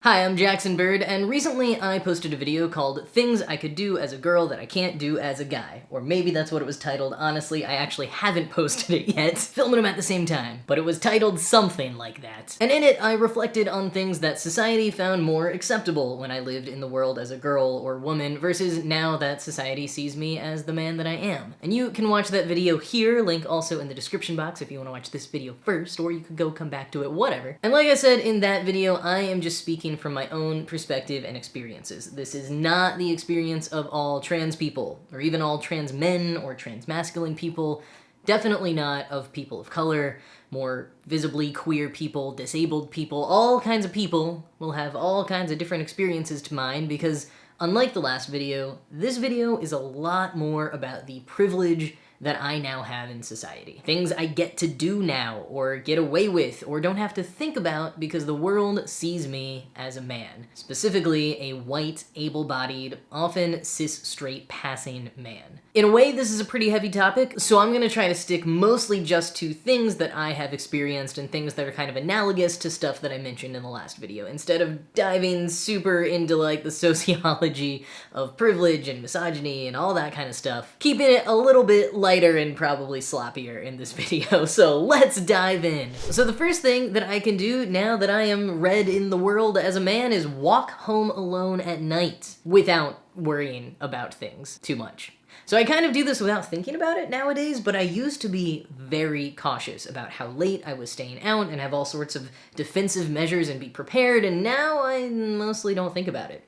Hi, I'm JACKISNOTABIRD, and recently I posted a video called Things I Could Do as a Girl That I Can't Do as a Guy. Or maybe that's what it was titled. Honestly, I actually haven't posted it yet, filming them at the same time. But it was titled something like that. And in it, I reflected on things that society found more acceptable when I lived in the world as a girl or woman versus now that society sees me as the man that I am. And you can watch that video here, link also in the description box if you want to watch this video first, or you could go come back to it, whatever. And like I said in that video, I am just speaking from my own perspective and experiences. This is not the experience of all trans people, or even all trans men or trans masculine people. Definitely not of people of color, more visibly queer people, disabled people. All kinds of people will have all kinds of different experiences to mine because, unlike the last video, this video is a lot more about the privilege that I now have in society. Things I get to do now, or get away with, or don't have to think about because the world sees me as a man. Specifically, a white, able-bodied, often cis-straight passing man. In a way, this is a pretty heavy topic, so I'm gonna try to stick mostly just to things that I have experienced and things that are kind of analogous to stuff that I mentioned in the last video, instead of diving super into like the sociology of privilege and misogyny and all that kind of stuff. Keeping it a little bit lighter and probably sloppier in this video, so let's dive in. So the first thing that I can do now that I am read in the world as a man is walk home alone at night without worrying about things too much. So I kind of do this without thinking about it nowadays, but I used to be very cautious about how late I was staying out and have all sorts of defensive measures and be prepared, and now I mostly don't think about it.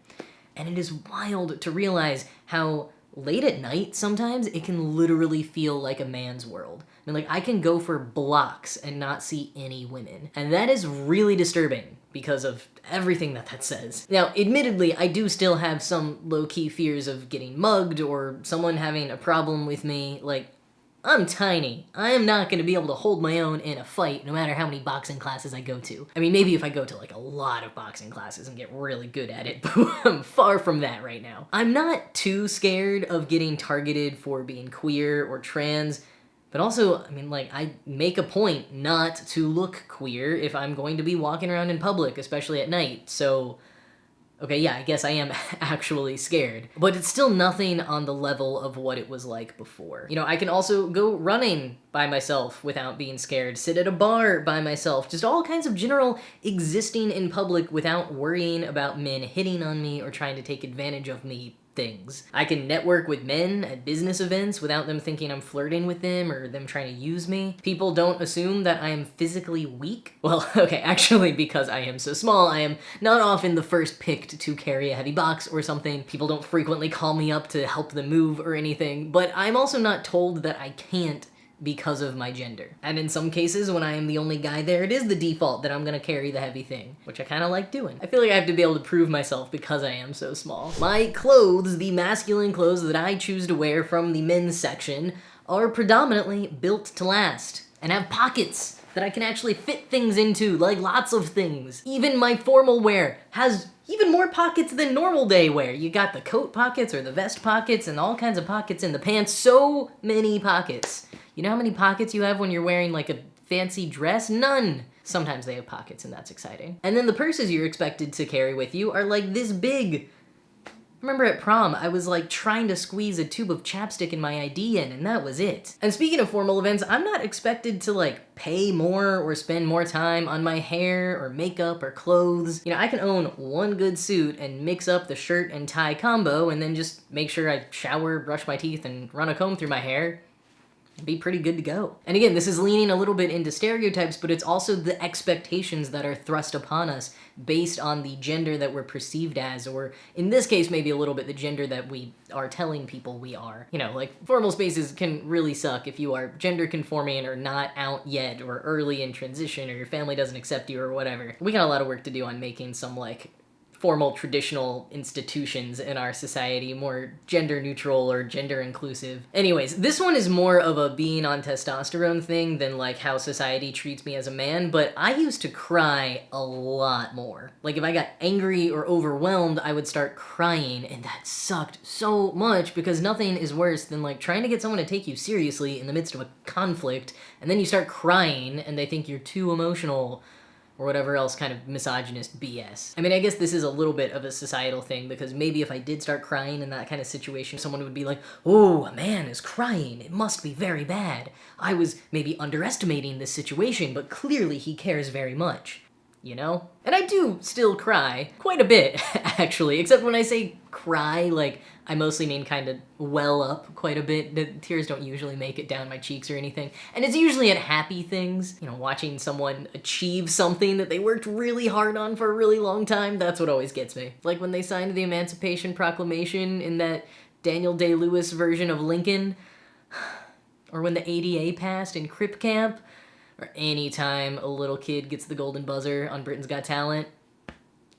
And it is wild to realize how late at night, sometimes, it can literally feel like a man's world. I mean, like, I can go for blocks and not see any women. And that is really disturbing because of everything that says. Now, admittedly, I do still have some low-key fears of getting mugged or someone having a problem with me. Like, I'm tiny. I am not gonna be able to hold my own in a fight no matter how many boxing classes I go to. I mean, maybe if I go to like a lot of boxing classes and get really good at it, but I'm far from that right now. I'm not too scared of getting targeted for being queer or trans, but also, I mean, like, I make a point not to look queer if I'm going to be walking around in public, especially at night, so okay, yeah, I guess I am actually scared. But it's still nothing on the level of what it was like before. You know, I can also go running by myself without being scared, sit at a bar by myself, just all kinds of general existing in public without worrying about men hitting on me or trying to take advantage of me things. I can network with men at business events without them thinking I'm flirting with them or them trying to use me. People don't assume that I am physically weak. Well, okay, actually, because I am so small, I am not often the first picked to carry a heavy box or something. People don't frequently call me up to help them move or anything, but I'm also not told that I can't because of my gender. And in some cases, when I am the only guy there, it is the default that I'm gonna carry the heavy thing, which I kinda like doing. I feel like I have to be able to prove myself because I am so small. My clothes, the masculine clothes that I choose to wear from the men's section, are predominantly built to last and have pockets that I can actually fit things into, like lots of things. Even my formal wear has even more pockets than normal day wear. You got the coat pockets or the vest pockets and all kinds of pockets in the pants. So many pockets. You know how many pockets you have when you're wearing like a fancy dress? None. Sometimes they have pockets and that's exciting. And then the purses you're expected to carry with you are like this big. Remember at prom, I was like trying to squeeze a tube of chapstick in my ID in, and that was it. And speaking of formal events, I'm not expected to like pay more or spend more time on my hair or makeup or clothes. You know, I can own one good suit and mix up the shirt and tie combo and then just make sure I shower, brush my teeth, and run a comb through my hair. Be pretty good to go. And again, this is leaning a little bit into stereotypes, but it's also the expectations that are thrust upon us based on the gender that we're perceived as, or in this case, maybe a little bit the gender that we are telling people we are. You know, like formal spaces can really suck if you are gender conforming or not out yet, or early in transition, or your family doesn't accept you or whatever. We got a lot of work to do on making some like formal traditional institutions in our society more gender neutral or gender inclusive. Anyways, this one is more of a being on testosterone thing than like how society treats me as a man, but I used to cry a lot more. Like if I got angry or overwhelmed, I would start crying, and that sucked so much because nothing is worse than like trying to get someone to take you seriously in the midst of a conflict, and then you start crying and they think you're too emotional. or whatever else kind of misogynist BS. I mean, I guess this is a little bit of a societal thing, because maybe if I did start crying in that kind of situation, someone would be like, oh, a man is crying, it must be very bad. I was maybe underestimating this situation, but clearly he cares very much. You know? And I do still cry, quite a bit, actually, except when I say cry, like, I mostly mean kind of well up quite a bit. The tears don't usually make it down my cheeks or anything. And it's usually at happy things, you know, watching someone achieve something that they worked really hard on for a really long time, that's what always gets me. Like when they signed the Emancipation Proclamation in that Daniel Day-Lewis version of Lincoln, or when the ADA passed in Crip Camp, or any time a little kid gets the golden buzzer on Britain's Got Talent.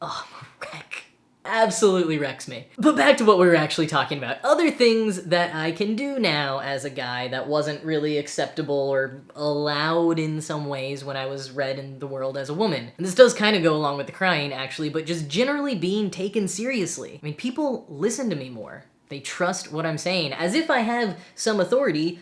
Oh, I'm a wreck. Absolutely wrecks me. But back to what we were actually talking about. Other things that I can do now as a guy that wasn't really acceptable or allowed in some ways when I was read in the world as a woman. And this does kind of go along with the crying, actually, but just generally being taken seriously. I mean, people listen to me more. They trust what I'm saying, as if I have some authority,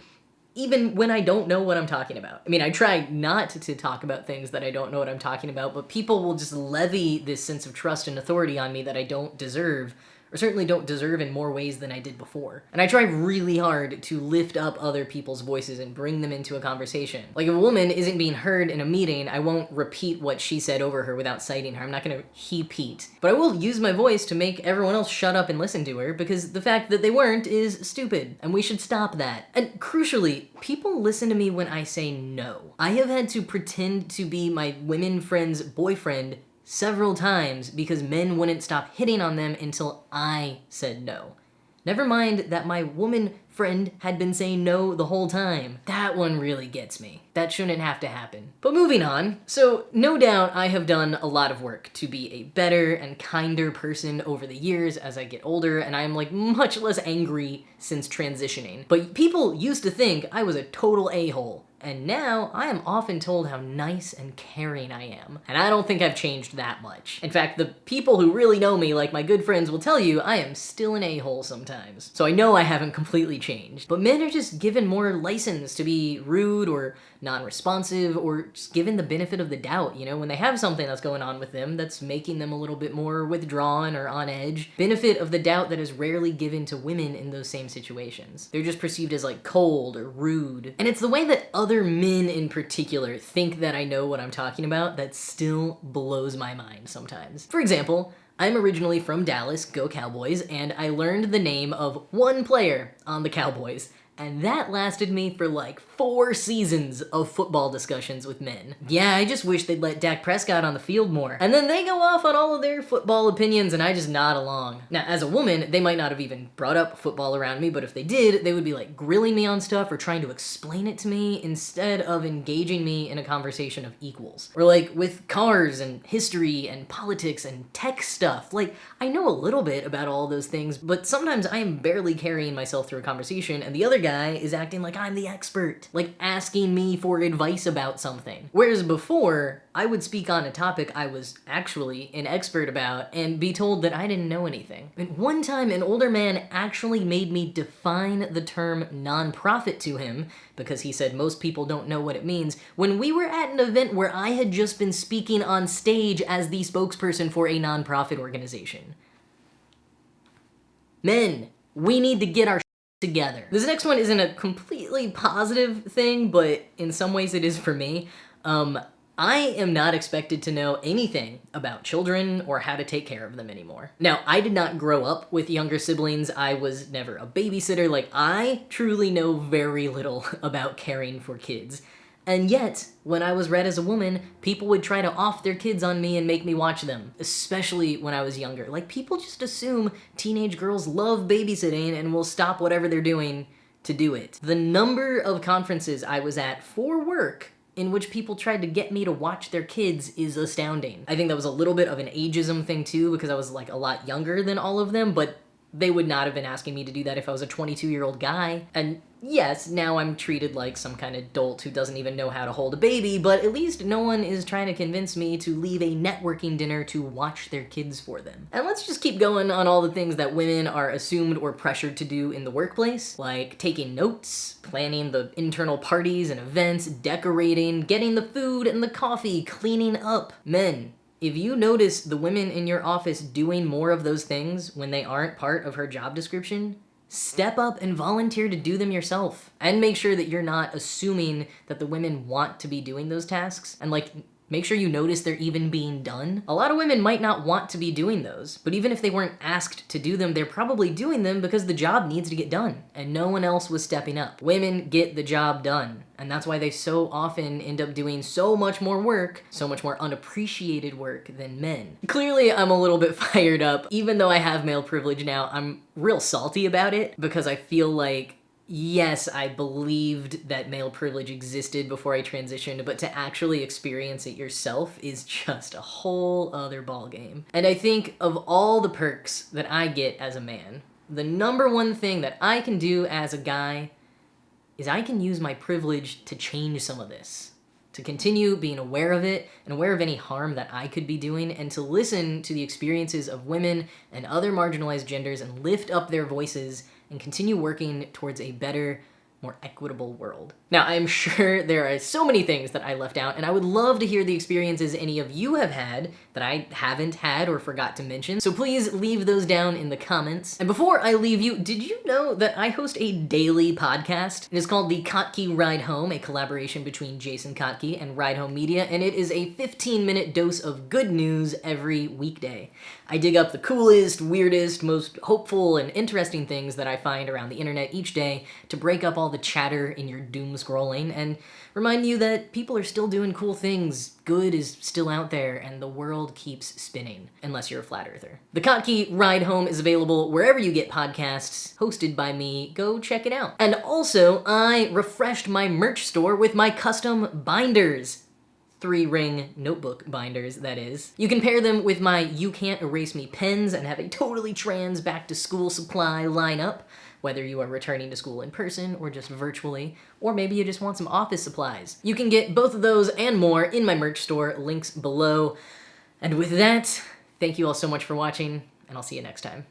even when I don't know what I'm talking about. I mean, I try not to talk about things that I don't know what I'm talking about, but people will just levy this sense of trust and authority on me that I don't deserve, or certainly don't deserve in more ways than I did before. And I try really hard to lift up other people's voices and bring them into a conversation. Like if a woman isn't being heard in a meeting, I won't repeat what she said over her without citing her. I'm not gonna he-peat. But I will use my voice to make everyone else shut up and listen to her, because the fact that they weren't is stupid, and we should stop that. And crucially, people listen to me when I say no. I have had to pretend to be my women friend's boyfriend several times because men wouldn't stop hitting on them until I said no. Never mind that my woman friend had been saying no the whole time. That one really gets me. That shouldn't have to happen. But moving on, so no doubt I have done a lot of work to be a better and kinder person over the years as I get older, and I am like much less angry since transitioning. But people used to think I was a total a-hole. And now I am often told how nice and caring I am. And I don't think I've changed that much. In fact, the people who really know me, like my good friends, will tell you I am still an a-hole sometimes. So I know I haven't completely changed. But men are just given more license to be rude or non-responsive, or just given the benefit of the doubt, you know, when they have something that's going on with them that's making them a little bit more withdrawn or on edge. Benefit of the doubt that is rarely given to women in those same situations. They're just perceived as like cold or rude. And it's the way that other men in particular think that I know what I'm talking about that still blows my mind sometimes. For example, I'm originally from Dallas, go Cowboys, and I learned the name of one player on the Cowboys. And that lasted me for like 4 seasons of football discussions with men. Yeah, I just wish they'd let Dak Prescott on the field more. And then they go off on all of their football opinions and I just nod along. Now, as a woman, they might not have even brought up football around me, but if they did, they would be like grilling me on stuff or trying to explain it to me instead of engaging me in a conversation of equals. Or like with cars and history and politics and tech stuff. Like, I know a little bit about all those things, but sometimes I am barely carrying myself through a conversation and the other guy is acting like I'm the expert, like asking me for advice about something. Whereas before, I would speak on a topic I was actually an expert about and be told that I didn't know anything. And one time, an older man actually made me define the term nonprofit to him because he said most people don't know what it means when we were at an event where I had just been speaking on stage as the spokesperson for a nonprofit organization. Men, we need to get our together. This next one isn't a completely positive thing, but in some ways it is for me. I am not expected to know anything about children or how to take care of them anymore. Now, I did not grow up with younger siblings. I was never a babysitter. Like, I truly know very little about caring for kids. And yet, when I was read as a woman, people would try to off their kids on me and make me watch them, especially when I was younger. Like, people just assume teenage girls love babysitting and will stop whatever they're doing to do it. The number of conferences I was at for work in which people tried to get me to watch their kids is astounding. I think that was a little bit of an ageism thing too, because I was like a lot younger than all of them, but they would not have been asking me to do that if I was a 22-year-old guy. And yes, now I'm treated like some kind of dolt who doesn't even know how to hold a baby, but at least no one is trying to convince me to leave a networking dinner to watch their kids for them. And let's just keep going on all the things that women are assumed or pressured to do in the workplace, like taking notes, planning the internal parties and events, decorating, getting the food and the coffee, cleaning up. Men, if you notice the women in your office doing more of those things when they aren't part of her job description, step up and volunteer to do them yourself. And make sure that you're not assuming that the women want to be doing those tasks. And like, make sure you notice they're even being done. A lot of women might not want to be doing those, but even if they weren't asked to do them, they're probably doing them because the job needs to get done and no one else was stepping up. Women get the job done. And that's why they so often end up doing so much more work, so much more unappreciated work than men. Clearly, I'm a little bit fired up. Even though I have male privilege now, I'm real salty about it because I feel like, yes, I believed that male privilege existed before I transitioned, but to actually experience it yourself is just a whole other ballgame. And I think of all the perks that I get as a man, the number one thing that I can do as a guy is I can use my privilege to change some of this, to continue being aware of it and aware of any harm that I could be doing, and to listen to the experiences of women and other marginalized genders and lift up their voices and continue working towards a better, more equitable world. Now, I'm sure there are so many things that I left out, and I would love to hear the experiences any of you have had that I haven't had or forgot to mention, so please leave those down in the comments. And before I leave you, did you know that I host a daily podcast? It is called the Kottke Ride Home, a collaboration between Jason Kottke and Ride Home Media, and it is a 15-minute dose of good news every weekday. I dig up the coolest, weirdest, most hopeful, and interesting things that I find around the internet each day to break up all the chatter in your doom scrolling and remind you that people are still doing cool things, good is still out there, and the world keeps spinning, unless you're a flat earther. The Kottke Ride Home is available wherever you get podcasts, hosted by me. Go check it out. And also, I refreshed my merch store with my custom binders. 3-ring notebook binders, that is. You can pair them with my You Can't Erase Me pens and have a totally trans back-to-school supply lineup, whether you are returning to school in person or just virtually, or maybe you just want some office supplies. You can get both of those and more in my merch store, links below. And with that, thank you all so much for watching, and I'll see you next time.